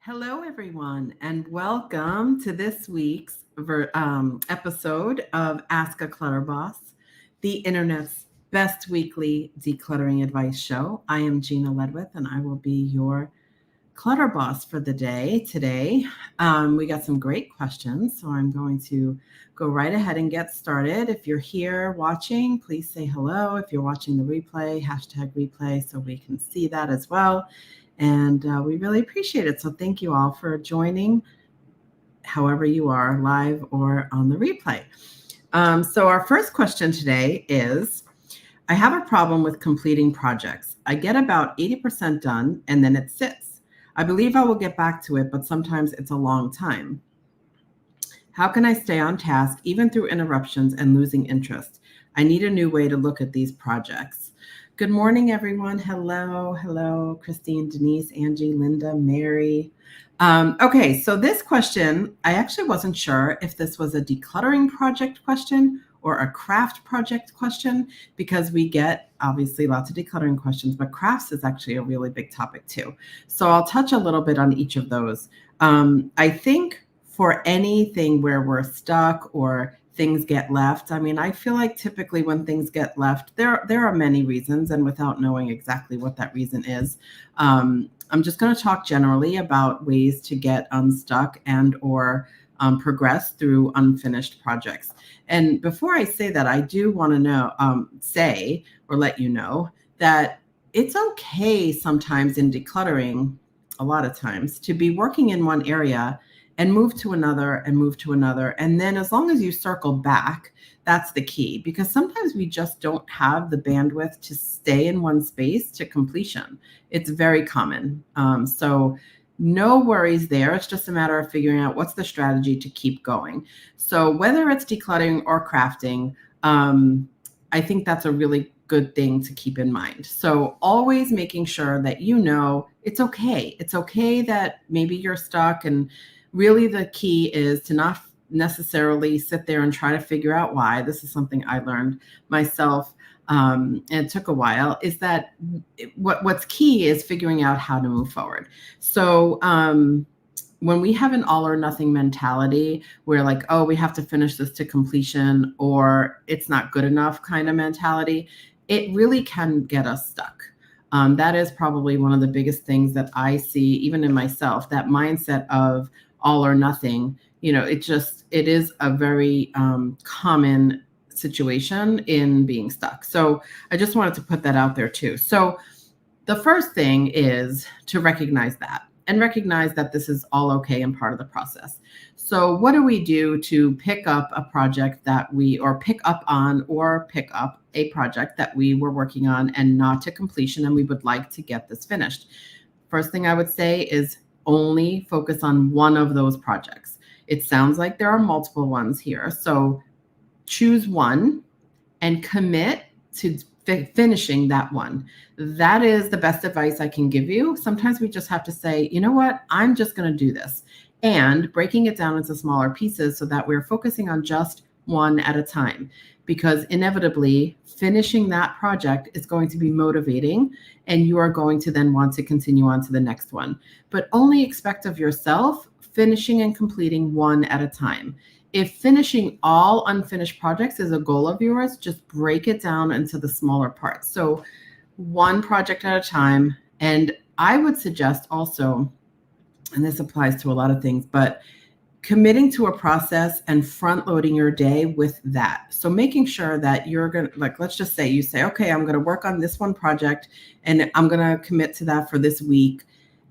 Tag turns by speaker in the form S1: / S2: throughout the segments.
S1: Hello, everyone, and welcome to this week's episode of Ask a Clutter Boss, the internet's best weekly decluttering advice show. I am Gina Ledwith, and I will be your clutter boss for the day today. We got some great questions, so I'm going to go right ahead and get started. If you're here watching, please say hello. If you're watching the replay, hashtag replay so we can see that as well. And we really appreciate it. So thank you all for joining, however you are, live or on the replay. So our first question today is, I have a problem with completing projects. I get about 80% done and then it sits. I believe I will get back to it, but sometimes it's a long time. How can I stay on task even through interruptions and losing interest? I need a new way to look at these projects. Good morning, everyone. Hello, Christine, Denise, Angie, Linda, Mary. Okay, so this question, I actually wasn't sure if this was a decluttering project question or a craft project question, because we get obviously lots of decluttering questions, but crafts is actually a really big topic too. So I'll touch a little bit on each of those. I think for anything where we're stuck or things get left, I mean, I feel like typically when things get left, there are many reasons, and without knowing exactly what that reason is, I'm just going to talk generally about ways to get unstuck and or progress through unfinished projects. And before I say that, I do want to say or let you know that it's okay sometimes in decluttering, a lot of times, to be working in one area and move to another and move to another. And then as long as you circle back, that's the key, because sometimes we just don't have the bandwidth to stay in one space to completion. It's very common. So no worries there. It's just a matter of figuring out what's the strategy to keep going. So whether it's decluttering or crafting, I think that's a really good thing to keep in mind. So always making sure that you know it's okay. It's okay that maybe you're stuck, and really the key is to not necessarily sit there and try to figure out why. This is something I learned myself, and it took a while, is that what's key is figuring out how to move forward. So when we have an all or nothing mentality, we're like, oh, we have to finish this to completion, or it's not good enough kind of mentality, it really can get us stuck. That is probably one of the biggest things that I see, even in myself, that mindset of all or nothing. It is a very common situation in being stuck. So I just wanted to put that out there too. So the first thing is to recognize that, and recognize that this is all okay and part of the process. So what do we do to pick up a project pick up a project that we were working on and not to completion, and we would like to get this finished? First thing I would say is only focus on one of those projects. It sounds like there are multiple ones here. So choose one and commit to finishing that one. That is the best advice I can give you. Sometimes we just have to say, you know what, I'm just going to do this, and breaking it down into smaller pieces so that we're focusing on just one at a time, because inevitably finishing that project is going to be motivating, and you are going to then want to continue on to the next one. But only expect of yourself finishing and completing one at a time. If finishing all unfinished projects is a goal of yours, just break it down into the smaller parts. So one project at a time. And I would suggest also, and this applies to a lot of things, but committing to a process and front loading your day with that. So making sure that you're going to, like, let's just say you say, okay, I'm going to work on this one project and I'm going to commit to that for this week.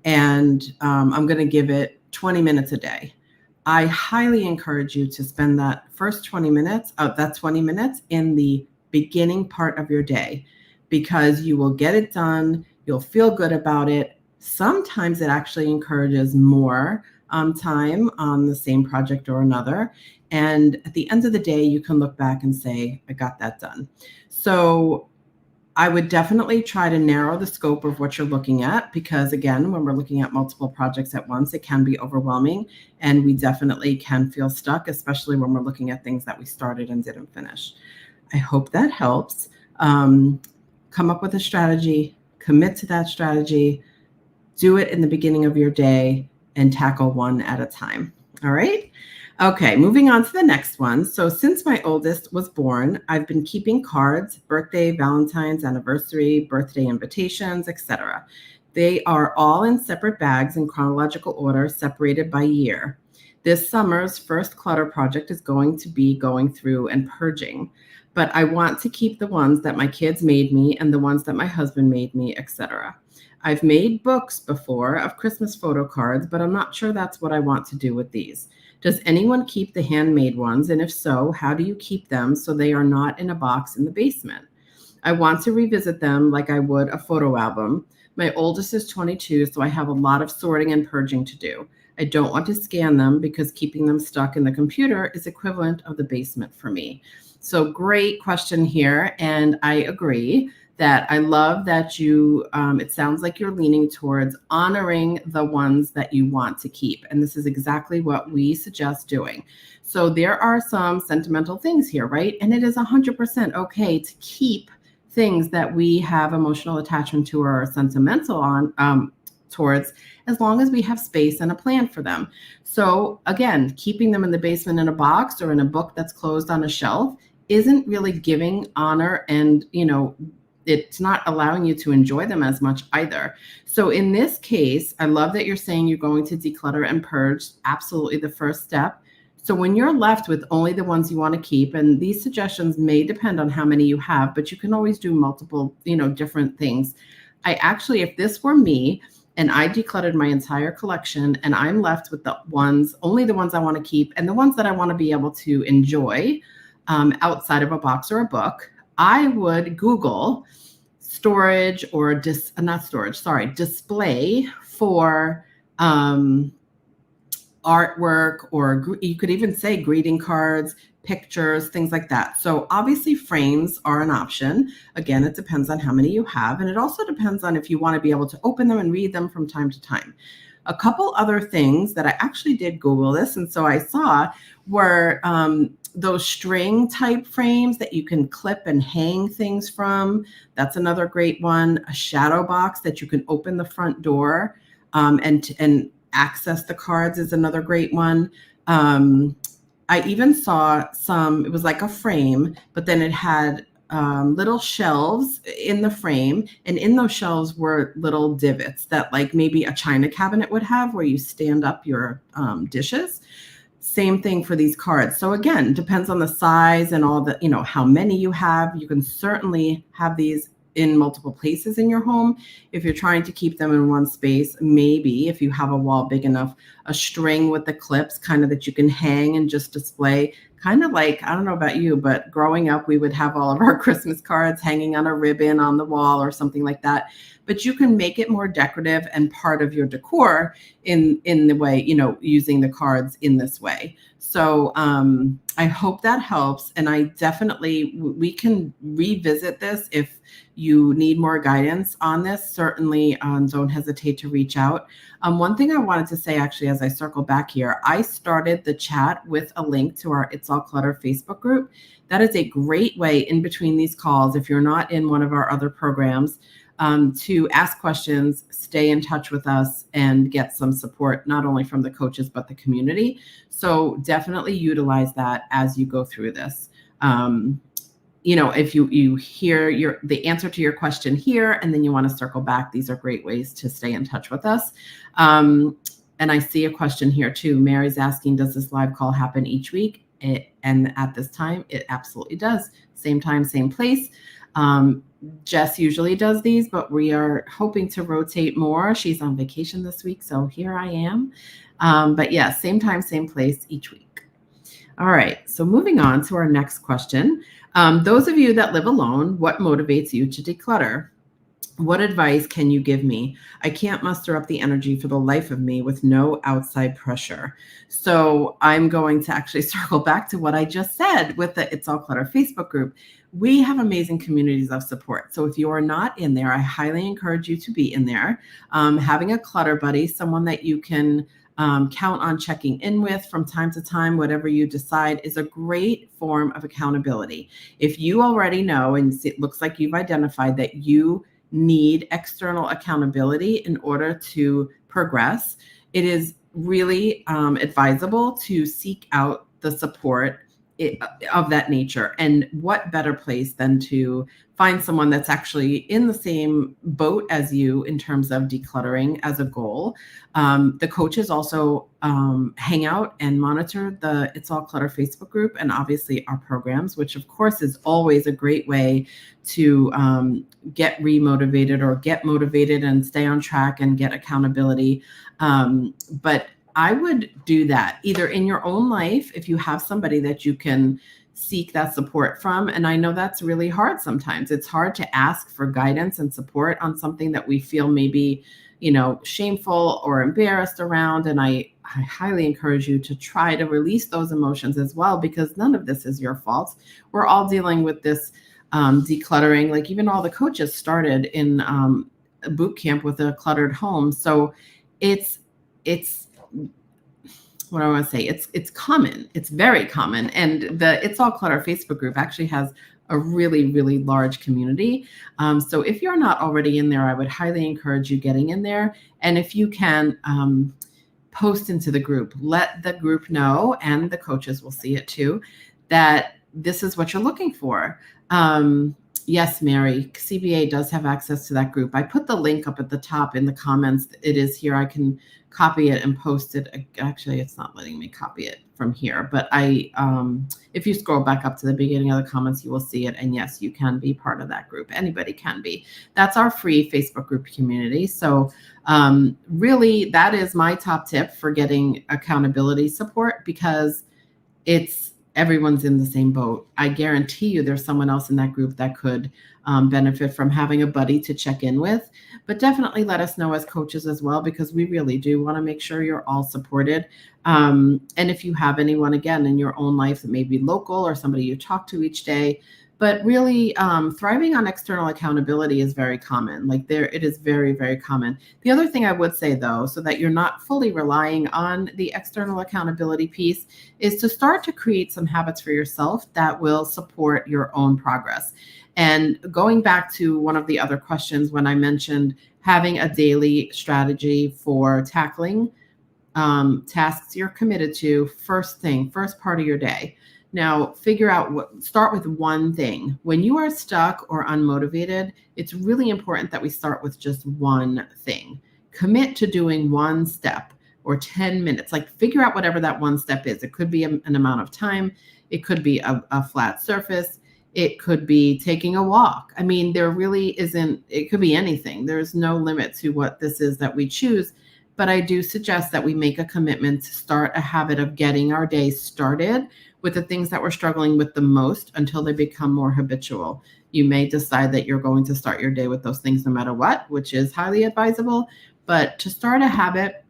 S1: And I'm going to give it 20 minutes a day. I highly encourage you to spend that first 20 minutes in the beginning part of your day, because you will get it done. You'll feel good about it. Sometimes it actually encourages more time on the same project or another. And at the end of the day, you can look back and say, I got that done. So I would definitely try to narrow the scope of what you're looking at, because again, when we're looking at multiple projects at once, it can be overwhelming, and we definitely can feel stuck, especially when we're looking at things that we started and didn't finish. I hope that helps. Come up with a strategy, commit to that strategy, do it in the beginning of your day, and tackle one at a time. All right. Okay, moving on to the next one. So, since my oldest was born, I've been keeping cards, birthday, Valentine's, anniversary, birthday invitations, etc. They are all in separate bags in chronological order, separated by year. This summer's first clutter project is going to be going through and purging, but I want to keep the ones that my kids made me and the ones that my husband made me, etc. I've made books before of Christmas photo cards, but I'm not sure that's what I want to do with these. Does anyone keep the handmade ones? And if so, how do you keep them so they are not in a box in the basement? I want to revisit them like I would a photo album. My oldest is 22, so I have a lot of sorting and purging to do. I don't want to scan them because keeping them stuck in the computer is equivalent of the basement for me. So great question here. And I agree that I love that you, it sounds like you're leaning towards honoring the ones that you want to keep. And this is exactly what we suggest doing. So there are some sentimental things here, right? And it is 100% okay to keep things that we have emotional attachment to or are sentimental on towards, as long as we have space and a plan for them. So again, keeping them in the basement in a box or in a book that's closed on a shelf isn't really giving honor, and it's not allowing you to enjoy them as much either. So in this case, I love that you're saying you're going to declutter and purge. Absolutely the first step. So when you're left with only the ones you want to keep, and these suggestions may depend on how many you have, but you can always do multiple, different things. I actually, if this were me and I decluttered my entire collection and I'm left with only the ones I want to keep and the ones that I want to be able to enjoy outside of a box or a book, I would Google storage or display for artwork, or you could even say greeting cards, pictures, things like that. So obviously frames are an option. Again, it depends on how many you have. And it also depends on if you want to be able to open them and read them from time to time. A couple other things that I actually did Google this, and so I saw were those string type frames that you can clip and hang things from. That's another great one. A shadow box that you can open the front door and access the cards is another great one. I even saw it was like a frame, but then it had little shelves in the frame, and in those shelves were little divots that like maybe a china cabinet would have where you stand up your dishes. Same thing for these cards. So again, depends on the size and all the, how many you have. You can certainly have these in multiple places in your home. If you're trying to keep them in one space, maybe if you have a wall big enough, a string with the clips kind of that you can hang and just display. Kind of like, I don't know about you, but growing up, we would have all of our Christmas cards hanging on a ribbon on the wall or something like that. But you can make it more decorative and part of your decor in the way, using the cards in this way. So I hope that helps. And we can revisit this if you need more guidance on this. Certainly don't hesitate to reach out. One thing I wanted to say, actually, as I circle back here, I started the chat with a link to our It's All Clutter Facebook group. That is a great way in between these calls, if you're not in one of our other programs, to ask questions, stay in touch with us, and get some support, not only from the coaches, but the community. So definitely utilize that as you go through this. If you hear the answer to your question here, and then you want to circle back, these are great ways to stay in touch with us. And I see a question here too. Mary's asking, does this live call happen each week? And at this time, it absolutely does. Same time, same place. Jess usually does these, but we are hoping to rotate more. She's on vacation this week, so here I am. But yeah, same time, same place each week. All right, so moving on to our next question. Those of you that live alone, what motivates you to declutter? What advice can you give me? I can't muster up the energy for the life of me with no outside pressure. So I'm going to actually circle back to what I just said with the It's All Clutter Facebook group. We have amazing communities of support. So if you are not in there, I highly encourage you to be in there. Having a clutter buddy, someone that you can count on checking in with from time to time, whatever you decide, is a great form of accountability. If you already know, and it looks like you've identified that you need external accountability in order to progress, it is really advisable to seek out the support of that nature. And what better place than to find someone that's actually in the same boat as you in terms of decluttering as a goal. The coaches also hang out and monitor the It's All Clutter Facebook group, and obviously our programs, which of course is always a great way to get remotivated or get motivated and stay on track and get accountability. But I would do that either in your own life if you have somebody that you can seek that support from. And I know that's really hard sometimes. It's hard to ask for guidance and support on something that we feel maybe, shameful or embarrassed around. And I highly encourage you to try to release those emotions as well, because none of this is your fault. We're all dealing with this decluttering. Like even all the coaches started in a boot camp with a cluttered home. So it's what I want to say, it's common. It's very common. And the It's All Clutter Facebook group actually has a really, really large community. So if you're not already in there, I would highly encourage you getting in there. And if you can post into the group, let the group know, and the coaches will see it too, that this is what you're looking for. Yes, Mary, CBA does have access to that group. I put the link up at the top in the comments. It is here. I can copy it and post it. Actually, it's not letting me copy it from here, but if you scroll back up to the beginning of the comments, you will see it. And yes, you can be part of that group. Anybody can be. That's our free Facebook group community. So really, that is my top tip for getting accountability support, because everyone's in the same boat. I guarantee you there's someone else in that group that could benefit from having a buddy to check in with. But definitely let us know as coaches as well, because we really do want to make sure you're all supported. And if you have anyone, again, in your own life that may be local or somebody you talk to each day, but really thriving on external accountability is very common. It is very, very common. The other thing I would say, though, so that you're not fully relying on the external accountability piece, is to start to create some habits for yourself that will support your own progress. And going back to one of the other questions when I mentioned having a daily strategy for tackling tasks you're committed to first part of your day. Now, start with one thing. When you are stuck or unmotivated, it's really important that we start with just one thing. Commit to doing one step or 10 minutes. Figure out whatever that one step is. It could be an amount of time. It could be a flat surface. It could be taking a walk. I mean, there really isn't, it could be anything. There's no limit to what this is that we choose. But I do suggest that we make a commitment to start a habit of getting our day started with the things that we're struggling with the most until they become more habitual. You may decide that you're going to start your day with those things no matter what, which is highly advisable. But to start a habit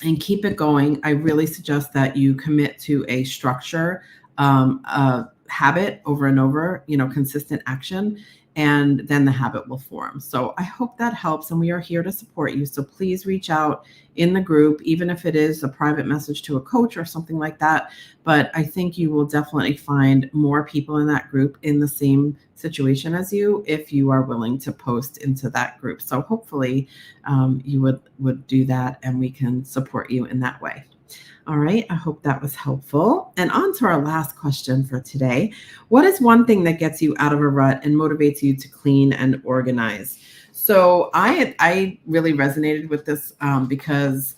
S1: and keep it going, I really suggest that you commit to a structure, a habit over and over, consistent action, and then the habit will form. So I hope that helps, and we are here to support you. So please reach out in the group, even if it is a private message to a coach or something like that. But I think you will definitely find more people in that group in the same situation as you if you are willing to post into that group. So hopefully you would do that, and we can support you in that way. All right, I hope that was helpful. And on to our last question for today. What is one thing that gets you out of a rut and motivates you to clean and organize? So I really resonated with this because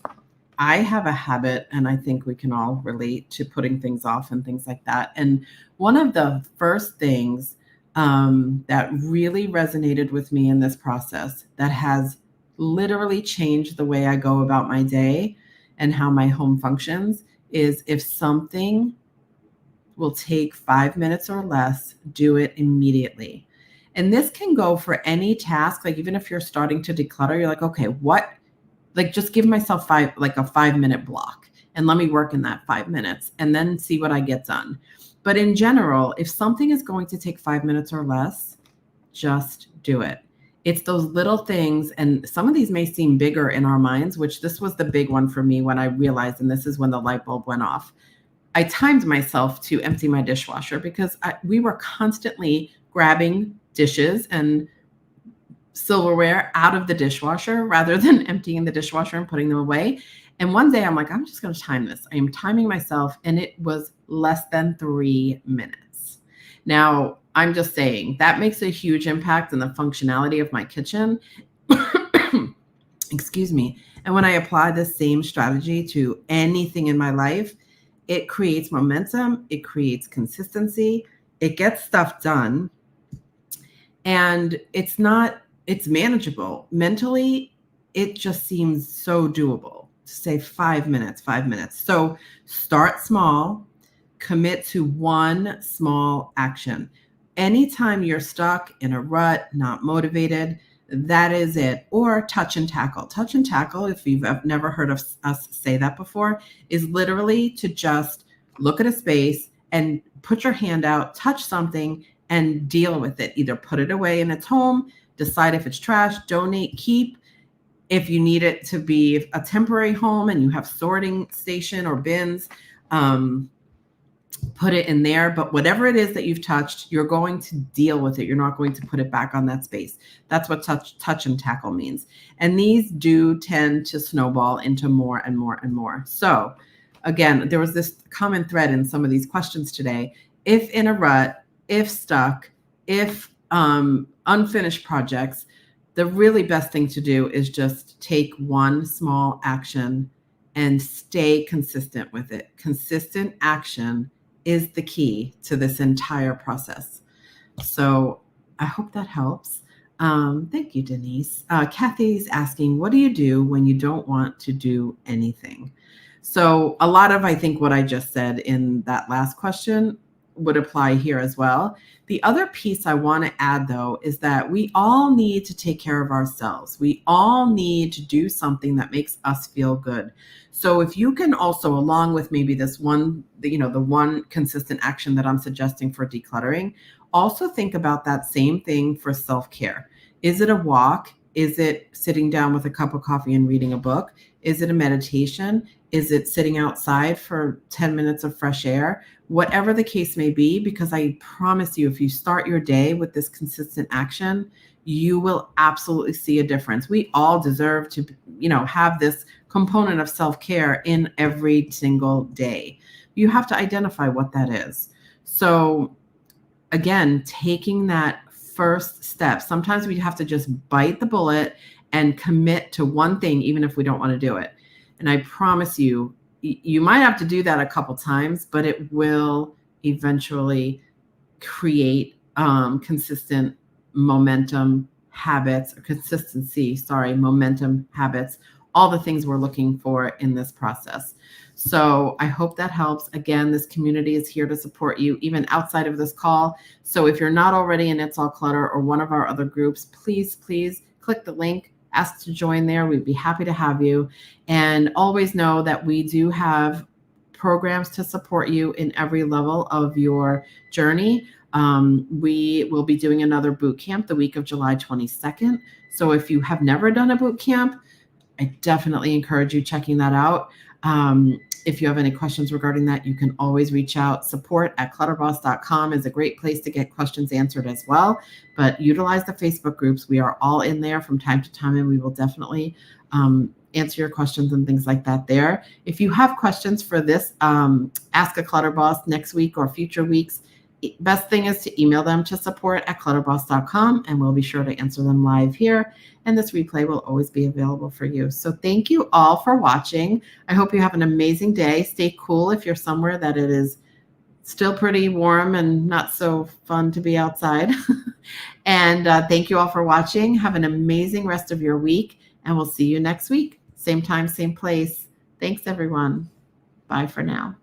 S1: I have a habit, and I think we can all relate to putting things off and things like that. And one of the first things that really resonated with me in this process that has literally changed the way I go about my day and how my home functions is if something will take 5 minutes or less, do it immediately. And this can go for any task. Even if you're starting to declutter, you're like, okay, just give myself a 5-minute block and let me work in that 5 minutes and then see what I get done. But in general, if something is going to take 5 minutes or less, just do it. It's those little things, and some of these may seem bigger in our minds, which this was the big one for me when I realized, and this is when the light bulb went off. I timed myself to empty my dishwasher because we were constantly grabbing dishes and silverware out of the dishwasher rather than emptying the dishwasher and putting them away. And one day I'm like, I'm just going to time this. I am timing myself, and it was less than 3 minutes. Now, I'm just saying that makes a huge impact in the functionality of my kitchen. Excuse me. And when I apply the same strategy to anything in my life, it creates momentum, it creates consistency, it gets stuff done, and it's manageable. Mentally, it just seems so doable to say 5 minutes, 5 minutes. So start small, commit to one small action. Anytime you're stuck in a rut, not motivated, that is it. Or touch and tackle. Touch and tackle, if you've never heard of us say that before, is literally to just look at a space and put your hand out, touch something, and deal with it. Either put it away in its home, decide if it's trash, donate, keep. If you need it to be a temporary home and you have sorting station or bins, put it in there. But whatever it is that you've touched, you're going to deal with it. You're not going to put it back on that space. That's what touch and tackle means. And these do tend to snowball into more and more and more. So again, there was this common thread in some of these questions today. If in a rut, if stuck, if unfinished projects, the really best thing to do is just take one small action and stay consistent with it. Consistent action is the key to this entire process. So I hope that helps. Thank you, Denise. Kathy's asking, what do you do when you don't want to do anything? So a lot of, I think, what I just said in that last question would apply here as well. The other piece I want to add, though, is that we all need to take care of ourselves. We all need to do something that makes us feel good. So if you can also, along with maybe this one, the one consistent action that I'm suggesting for decluttering, also think about that same thing for self-care. Is it a walk? Is it sitting down with a cup of coffee and reading a book? Is it a meditation? Is it sitting outside for 10 minutes of fresh air? Whatever the case may be, because I promise you, if you start your day with this consistent action, you will absolutely see a difference. We all deserve to, have this component of self-care in every single day. You have to identify what that is. So again, taking that first step, sometimes we have to just bite the bullet and commit to one thing, even if we don't want to do it. And I promise you, you might have to do that a couple times, but it will eventually create consistent momentum habits, momentum habits, all the things we're looking for in this process. So I hope that helps. Again, this community is here to support you, even outside of this call. So if you're not already in It's All Clutter or one of our other groups, please click the link. Ask to join there. We'd be happy to have you. And always know that we do have programs to support you in every level of your journey. We will be doing another boot camp the week of July 22nd. So if you have never done a boot camp, I definitely encourage you checking that out. If you have any questions regarding that, you can always reach out. Support@clutterboss.com is a great place to get questions answered as well. But utilize the Facebook groups. We are all in there from time to time, and we will definitely answer your questions and things like that there. If you have questions for this Ask a Clutter Boss next week or future weeks, best thing is to email them to support@clutterboss.com, and we'll be sure to answer them live here. And this replay will always be available for you. So thank you all for watching. I hope you have an amazing day. Stay cool if you're somewhere that it is still pretty warm and not so fun to be outside. And thank you all for watching. Have an amazing rest of your week, and we'll see you next week. Same time, same place. Thanks, everyone. Bye for now.